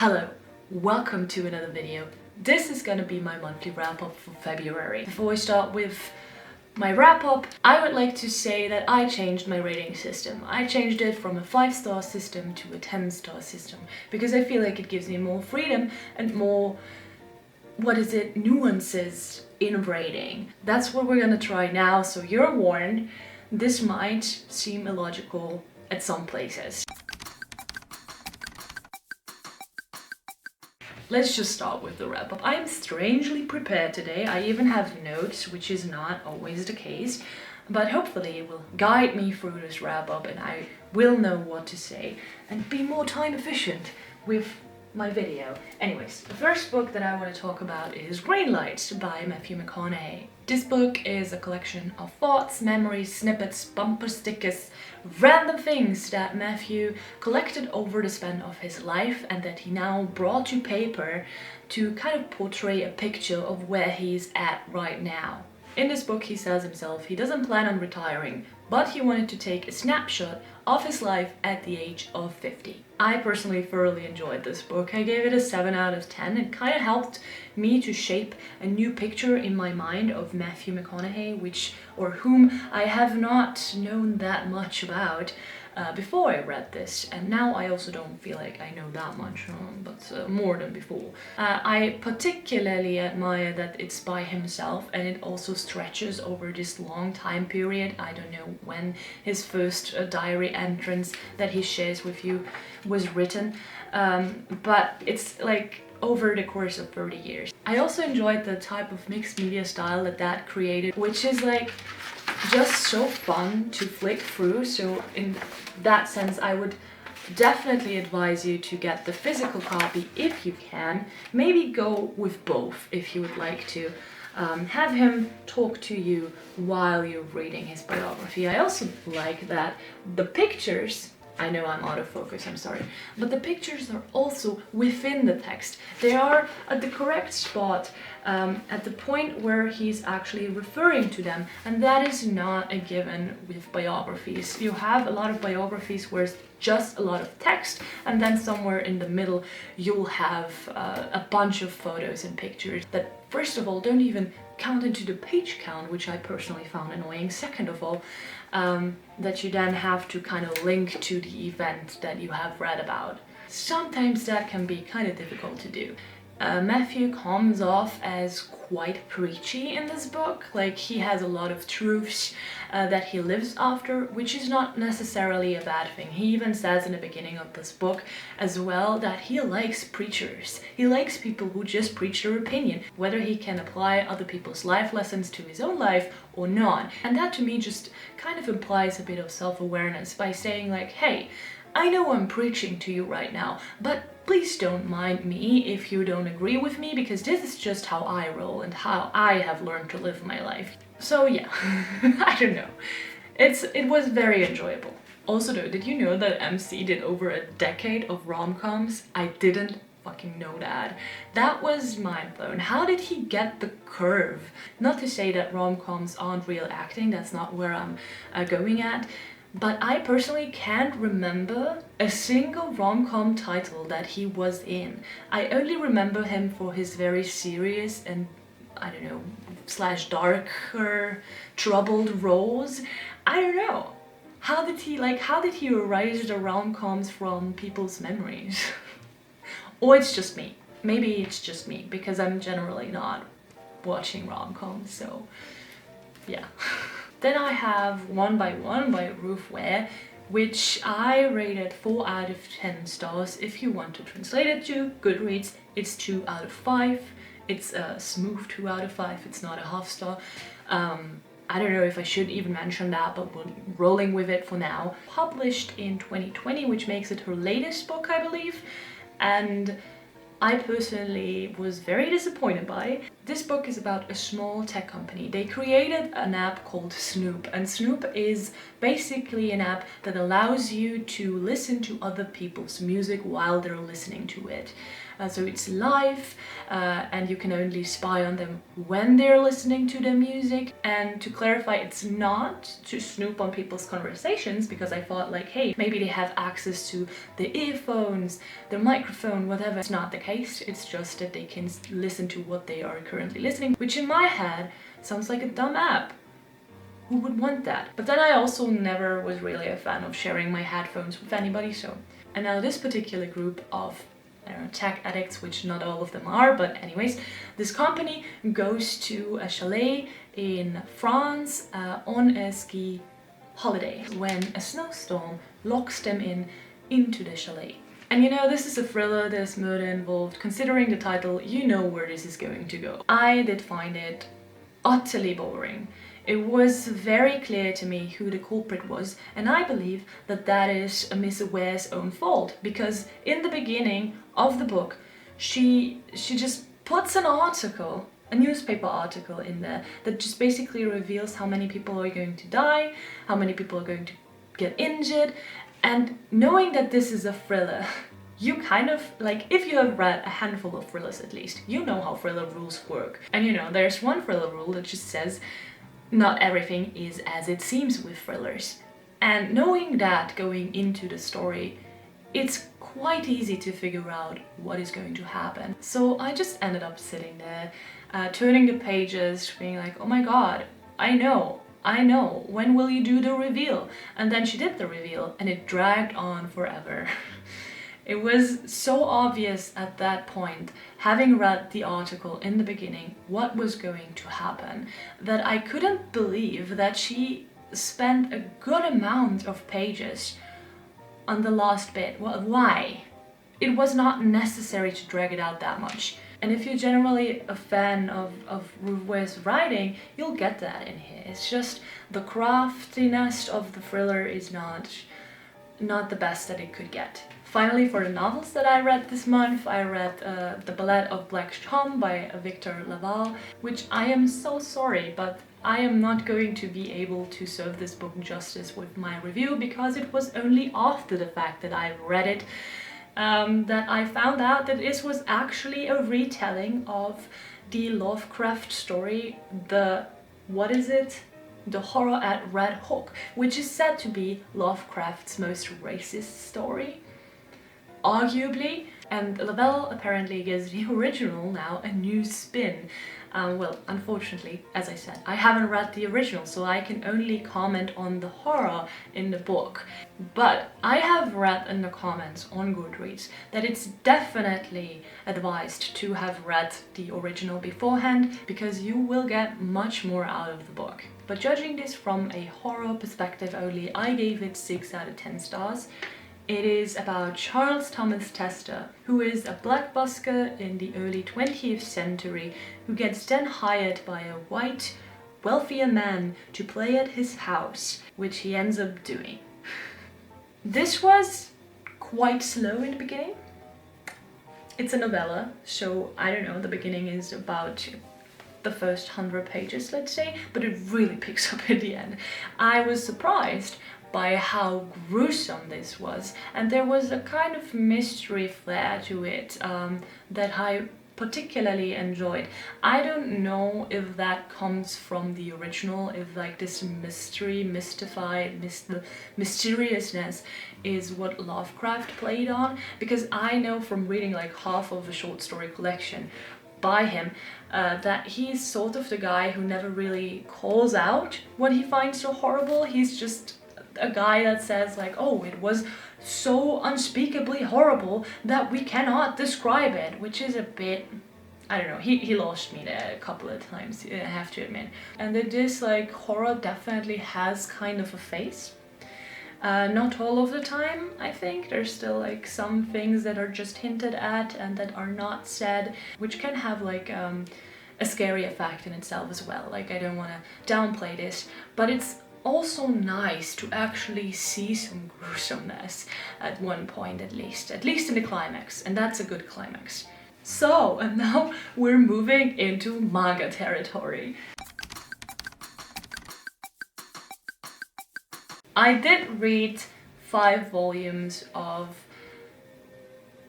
Hello, welcome to another video. This is gonna be my monthly wrap-up for February. Before I start with my wrap-up, I would like to say that I changed my rating system. I changed it from a 5-star system to a 10-star system because I feel like it gives me more freedom and more, nuances in rating. That's what we're gonna try now, so you're warned. This might seem illogical at some places. Let's just start with the wrap-up. I am strangely prepared today. I even have notes, which is not always the case, but hopefully it will guide me through this wrap-up and I will know what to say and be more time efficient with my video. Anyways, the first book that I want to talk about is Greenlights by Matthew McConaughey. This book is a collection of thoughts, memories, snippets, bumper stickers, random things that Matthew collected over the span of his life and that he now brought to paper to kind of portray a picture of where he's at right now. In this book he says himself he doesn't plan on retiring, but he wanted to take a snapshot of his life at the age of 50. I personally thoroughly enjoyed this book. I gave it a 7 out of 10. It kind of helped me to shape a new picture in my mind of Matthew McConaughey, whom I have not known that much about before I read this, and now I also don't feel like I know that much, but more than before. I particularly admire that it's by himself and it also stretches over this long time period. I don't know when his first diary entrance that he shares with you was written, but it's like over the course of 30 years. I also enjoyed the type of mixed media style that created, which is like just so fun to flick through. So in that sense I would definitely advise you to get the physical copy if you can. Maybe go with both if you would like to have him talk to you while you're reading his biography. I also like that the pictures, I know I'm out of focus, I'm sorry, but the pictures are also within the text. They are at the correct spot, at the point where he's actually referring to them, and that is not a given with biographies. You have a lot of biographies where it's just a lot of text, and then somewhere in the middle you'll have a bunch of photos and pictures that first of all don't even count into the page count, which I personally found annoying. Second of all, that you then have to kind of link to the event that you have read about. Sometimes that can be kind of difficult to do. Matthew comes off as quite preachy in this book, like he has a lot of truths that he lives after, which is not necessarily a bad thing. He even says in the beginning of this book as well that he likes preachers. He likes people who just preach their opinion, whether he can apply other people's life lessons to his own life or not. And that to me just kind of implies a bit of self-awareness by saying like, hey, I know I'm preaching to you right now, but please don't mind me if you don't agree with me, because this is just how I roll and how I have learned to live my life. So yeah, I don't know. It was very enjoyable. Also though, did you know that MC did over a decade of rom-coms? I didn't fucking know that. That was mind blown. How did he get the curve? Not to say that rom-coms aren't real acting, that's not where I'm going at. But I personally can't remember a single rom-com title that he was in. I only remember him for his very serious and, I don't know, / darker, troubled roles. I don't know. How did he erase the rom-coms from people's memories? Or it's just me. Maybe it's just me, because I'm generally not watching rom-coms, so yeah. Then I have One by One by Ruth Ware, which I rated 4 out of 10 stars. If you want to translate it to Goodreads, it's 2 out of 5. It's a smooth 2 out of 5, it's not a half star. I don't know if I should even mention that, but we're rolling with it for now. Published in 2020, which makes it her latest book, I believe. And I personally was very disappointed by it. This book is about a small tech company. They created an app called Snoop, and Snoop is basically an app that allows you to listen to other people's music while they're listening to it. So it's live, and you can only spy on them when they're listening to the music. And to clarify, it's not to snoop on people's conversations, because I thought like, hey, maybe they have access to the earphones, the microphone, whatever. It's not the case. It's just that they can listen to what they are currently listening, which in my head sounds like a dumb app. Who would want that? But then I also never was really a fan of sharing my headphones with anybody, so. And now this particular group of tech addicts, which not all of them are, but anyways, this company goes to a chalet in France on a ski holiday when a snowstorm locks them into the chalet. And you know, this is a thriller, there's murder involved. Considering the title, you know where this is going to go. I did find it utterly boring. It was very clear to me who the culprit was, and I believe that that is Miss Ware's own fault, because in the beginning of the book, she just puts an article, a newspaper article in there that just basically reveals how many people are going to die, how many people are going to get injured, and knowing that this is a thriller, you kind of, like, if you have read a handful of thrillers at least, you know how thriller rules work. And you know, there's one thriller rule that just says, not everything is as it seems with thrillers. And knowing that going into the story, it's quite easy to figure out what is going to happen. So I just ended up sitting there, turning the pages, being like, oh my god, I know, when will you do the reveal? And then she did the reveal, and it dragged on forever. It was so obvious at that point, having read the article in the beginning, what was going to happen, that I couldn't believe that she spent a good amount of pages on the last bit. Well, why? It was not necessary to drag it out that much. And if you're generally a fan of Ruth Ware's writing, you'll get that in here. It's just the craftiness of the thriller is not the best that it could get. Finally, for the novels that I read this month, I read The Ballad of Black Tom by Victor LaValle, which I am so sorry, but I am not going to be able to serve this book justice with my review, because it was only after the fact that I read it that I found out that this was actually a retelling of the Lovecraft story, what is it? The Horror at Red Hook, which is said to be Lovecraft's most racist story, arguably, and LaValle apparently gives the original now a new spin. Well, unfortunately, as I said, I haven't read the original, so I can only comment on the horror in the book. But I have read in the comments on Goodreads that it's definitely advised to have read the original beforehand, because you will get much more out of the book. But judging this from a horror perspective only, I gave it 6 out of 10 stars. It is about Charles Thomas Tester, who is a black busker in the early 20th century, who gets then hired by a white, wealthier man to play at his house, which he ends up doing. This was quite slow in the beginning. It's a novella, so I don't know, the beginning is about the first 100 pages, let's say, but it really picks up at the end. I was surprised by how gruesome this was, and there was a kind of mystery flair to it that I particularly enjoyed. I don't know if that comes from the original, if like this mystery, mysteriousness is what Lovecraft played on, because I know from reading like half of a short story collection by him that he's sort of the guy who never really calls out what he finds so horrible. He's just a guy that says like, oh, it was so unspeakably horrible that we cannot describe it, which is a bit, I don't know, he lost me there a couple of times, I have to admit. And that this like horror definitely has kind of a face. Not all of the time, I think. There's still like some things that are just hinted at and that are not said, which can have like a scary effect in itself as well. Like, I don't want to downplay this, but it's also nice to actually see some gruesomeness at one point at least in the climax, and that's a good climax. So, and now we're moving into manga territory. I did read 5 volumes of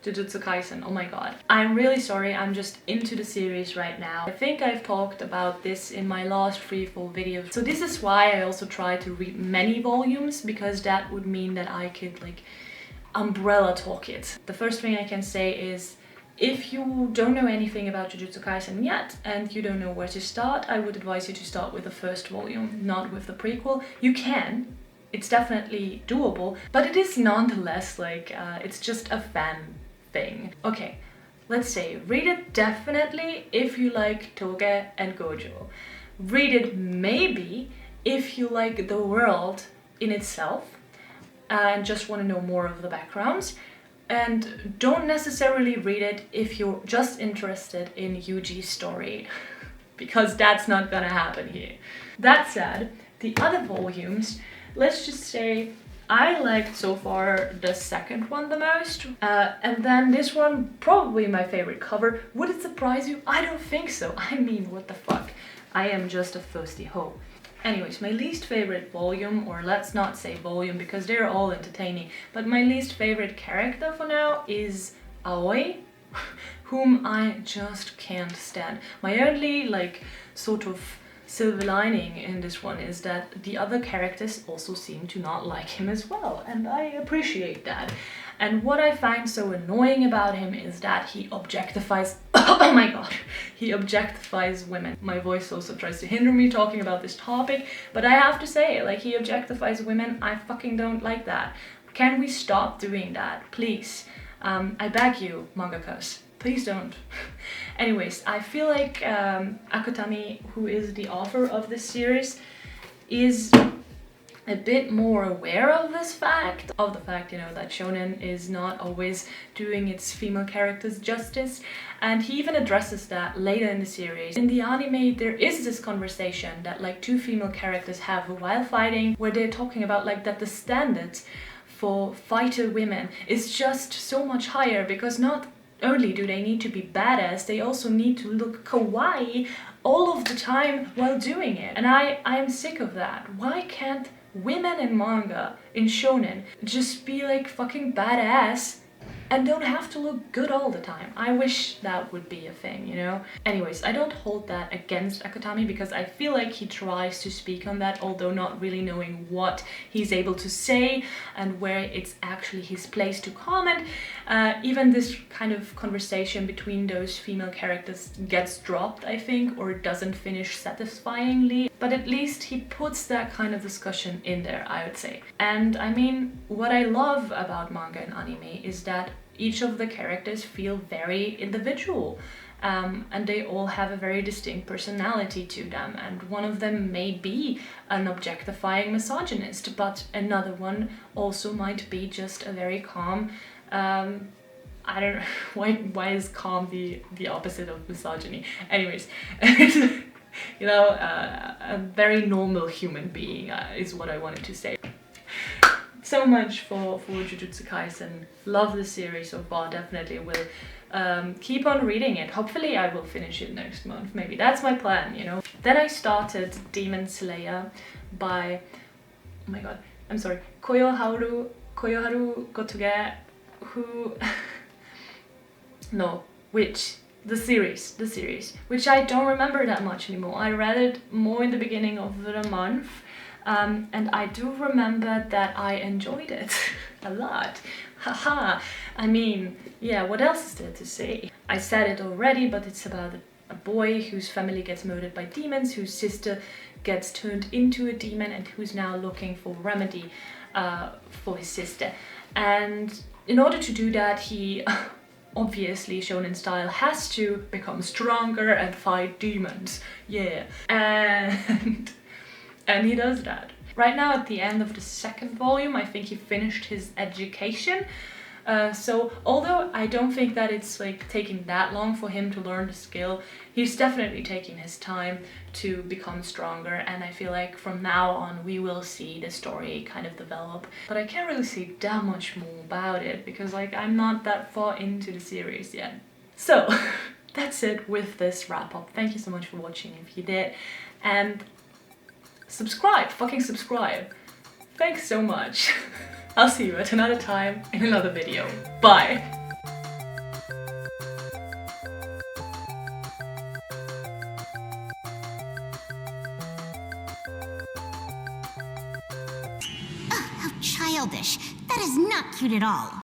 Jujutsu Kaisen. Oh my god. I'm really sorry, I'm just into the series right now. I think I've talked about this in my last 3 full videos. So this is why I also try to read many volumes, because that would mean that I could like umbrella talk it. The first thing I can say is, if you don't know anything about Jujutsu Kaisen yet and you don't know where to start, I would advise you to start with the first volume, not with the prequel. You can. It's definitely doable, but it is nonetheless like, it's just a fan thing. Okay, let's say read it definitely if you like Toge and Gojo. Read it maybe if you like the world in itself and just want to know more of the backgrounds. And don't necessarily read it if you're just interested in Yuji's story, because that's not gonna happen here. That said, the other volumes, let's just say I liked so far the second one the most, and then this one, probably my favorite cover. Would it surprise you? I don't think so. I mean, what the fuck? I am just a thirsty hoe. Anyways, my least favorite volume, or let's not say volume because they're all entertaining, but my least favorite character for now is Aoi, whom I just can't stand. My only like sort of silver lining in this one is that the other characters also seem to not like him as well, and I appreciate that. And what I find so annoying about him is that he objectifies oh my god, he objectifies women. My voice also tries to hinder me talking about this topic, but I have to say, like, he objectifies women. I fucking don't like that. Can we stop doing that, please? I beg you, mangakas. Please don't. Anyways, I feel like Akutami, who is the author of this series, is a bit more aware of this fact, you know, that shonen is not always doing its female characters justice, and he even addresses that later in the series. In the anime, there is this conversation that like 2 female characters have while fighting, where they're talking about like that the standards for fighter women is just so much higher, because not only do they need to be badass, they also need to look kawaii all of the time while doing it. And I'm sick of that. Why can't women in manga, in shonen, just be like fucking badass and don't have to look good all the time? I wish that would be a thing, you know? Anyways, I don't hold that against Akutami, because I feel like he tries to speak on that, although not really knowing what he's able to say and where it's actually his place to comment. Even this kind of conversation between those female characters gets dropped, I think, or doesn't finish satisfyingly. But at least he puts that kind of discussion in there, I would say. And I mean, what I love about manga and anime is that each of the characters feel very individual, and they all have a very distinct personality to them, and one of them may be an objectifying misogynist, but another one also might be just a very calm, I don't know, why is calm the opposite of misogyny? Anyways, you know, a very normal human being is what I wanted to say. So much for Jujutsu Kaisen. Love the series so far, definitely will keep on reading it. Hopefully I will finish it next month, maybe. That's my plan, you know. Then I started Demon Slayer by, oh my god, I'm sorry, Koyoharu Gotouge, who, no, which? The series, which I don't remember that much anymore. I read it more in the beginning of the month, and I do remember that I enjoyed it a lot. Haha. I mean, yeah, what else is there to say? I said it already, but it's about a boy whose family gets murdered by demons, whose sister gets turned into a demon, and who's now looking for remedy for his sister. And in order to do that, he obviously, shonen style, has to become stronger and fight demons. Yeah. And he does that. Right now, at the end of the second volume, I think he finished his education. So although I don't think that it's like taking that long for him to learn the skill, he's definitely taking his time to become stronger, and I feel like from now on we will see the story kind of develop. But I can't really say that much more about it because like I'm not that far into the series yet. So, that's it with this wrap up. Thank you so much for watching if you did. And subscribe, fucking subscribe. Thanks so much. I'll see you at another time in another video. Bye! How childish. That is not cute at all.